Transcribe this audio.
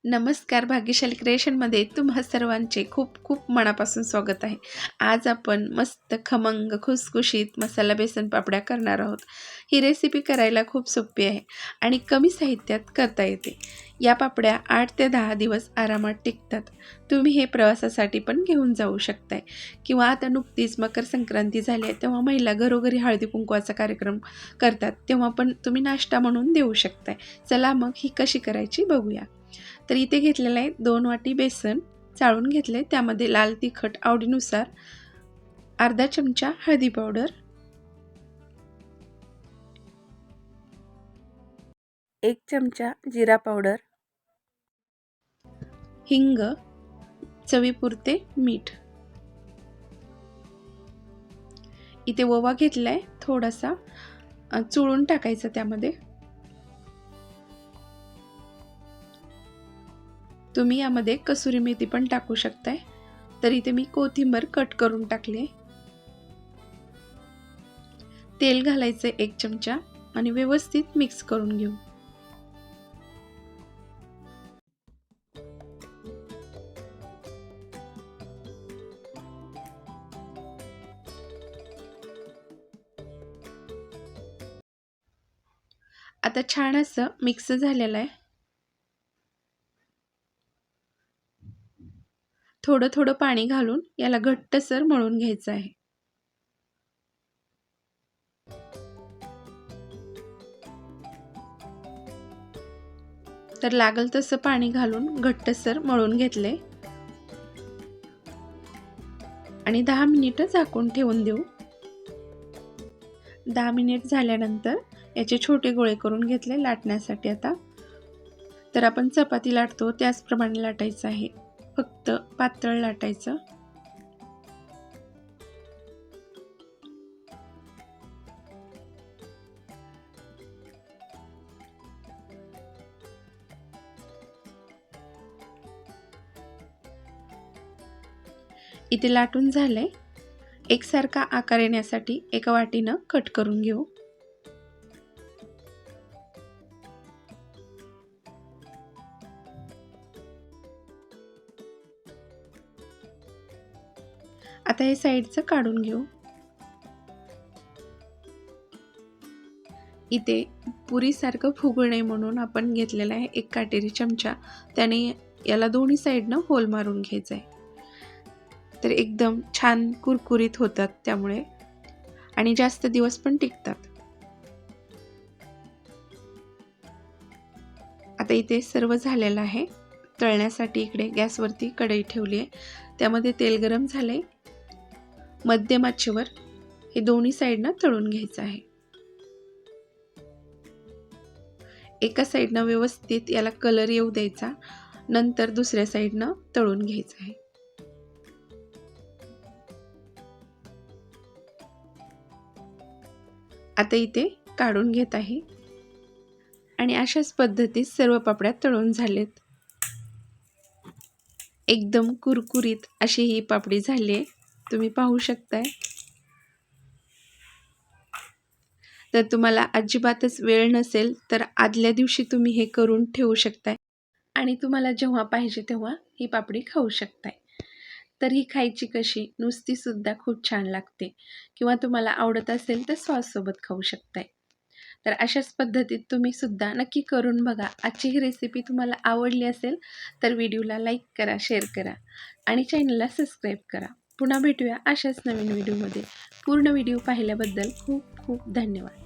नमस्कार, भाग्यशाली क्रिएशनमध्ये तुम्हा सर्वांचे खूप खूप मनापासून स्वागत आहे। आज आपण मस्त खमंग खुसखुशीत मसाला बेसन पापड्या करणार आहोत। ही रेसिपी करायला खूप सोपी आहे आणि कमी साहित्यात करता येते। या पापड्या 8 ते 10 दिवस आरामात टिकतात। तुम्ही हे प्रवासासाठी पण घेऊन जाऊ शकताय किंवा आता नुकतीच मकर संक्रांती झाली आहे तेव्हा महिला घरोघरी हळदी कुंकवाचा कार्यक्रम करतात, तेव्हा पण तुम्ही नाश्ता म्हणून देऊ शकताय। चला मग ही कशी करायची बघूया। तर इथे घेतलेलं आहे 2 वाटी बेसन चाळून घेतले, त्यामध्ये लाल तिखट आवडीनुसार, अर्धा चमचा हळदी पावडर, 1 चमचा जिरा पावडर, हिंग, चवीपुरते मीठ। इथे ओवा घेतलाय थोडासा, चुळून टाकायचं त्यामध्ये। तुम्ही यामध्ये कसुरी मेथी पण टाकू शकताय, तर इथे मी कोथिंबीर कट करून टाकली। तेल घालायचे 1 चमचा आणि व्यवस्थित मिक्स करून घेऊ। आता छान असं मिक्स झालेलं आहे। थोडं थोडं पाणी घालून याला घट्टसर मळून घ्यायचं आहे। तर लागल तसं पाणी घालून घट्टसर मळून घेतले आणि 10 मिनिटं झाकून ठेवून देऊ। 10 मिनिट झाल्यानंतर याचे छोटे गोळे करून घेतले लाटण्यासाठी। आता तर आपण चपाती लाटतो त्याचप्रमाणे लाटायचं आहे, फक्त पातळ लाटायचं। इथे लाटून झाले, एकसारखा आकार येण्यासाठी एका वाटीनं कट करून घेऊ। आता हे साईडचं काढून घेऊ। इथे पुरीसारखं फुगू नये म्हणून आपण घेतलेला आहे एक काटेरी चमचा, त्याने याला दोन्ही साईडनं होल मारून घ्यायचं आहे। तर एकदम छान कुरकुरीत होतात त्यामुळे, आणि जास्त दिवस पण टिकतात। आता इथे सर्व झालेलं आहे। तळण्यासाठी इकडे गॅसवरती कढई ठेवली आहे, त्यामध्ये तेल गरम झाले। मध्यम आचेवर हे दोन्ही साईडनं तळून घ्यायचं आहे। एका साईडनं व्यवस्थित याला कलर येऊ द्यायचा, नंतर दुसऱ्या साईडनं तळून घ्यायचं आहे। आता इथे काढून घेत आहे आणि अशाच पद्धतीत सर्व पापड्या तळून झालेत। एकदम कुरकुरीत अशी ही पापडी झाली आहे, तुम्ही पाहू शकताय। तर तुम्हाला अजिबातच वेळ नसेल तर आदल्या दिवशी तुम्ही हे करून ठेवू शकताय आणि तुम्हाला जेव्हा पाहिजे तेव्हा ही पापडी खाऊ शकताय। तर ही खायची कशी, नुसती सुद्धा खूप छान लागते, किंवा तुम्हाला आवडत असेल तर सॉस सोबत खाऊ शकताय। तर अशाच पद्धतीत तुम्ही सुद्धा नक्की करून बघा। आजची ही रेसिपी तुम्हाला आवडली असेल तर व्हिडिओला लाईक करा, शेअर करा आणि चॅनलला सबस्क्राईब करा। पुन्हा भेटूया अशाच नवीन व्हिडिओमध्ये। पूर्ण व्हिडिओ पाहिल्याबद्दल खूप खूप धन्यवाद।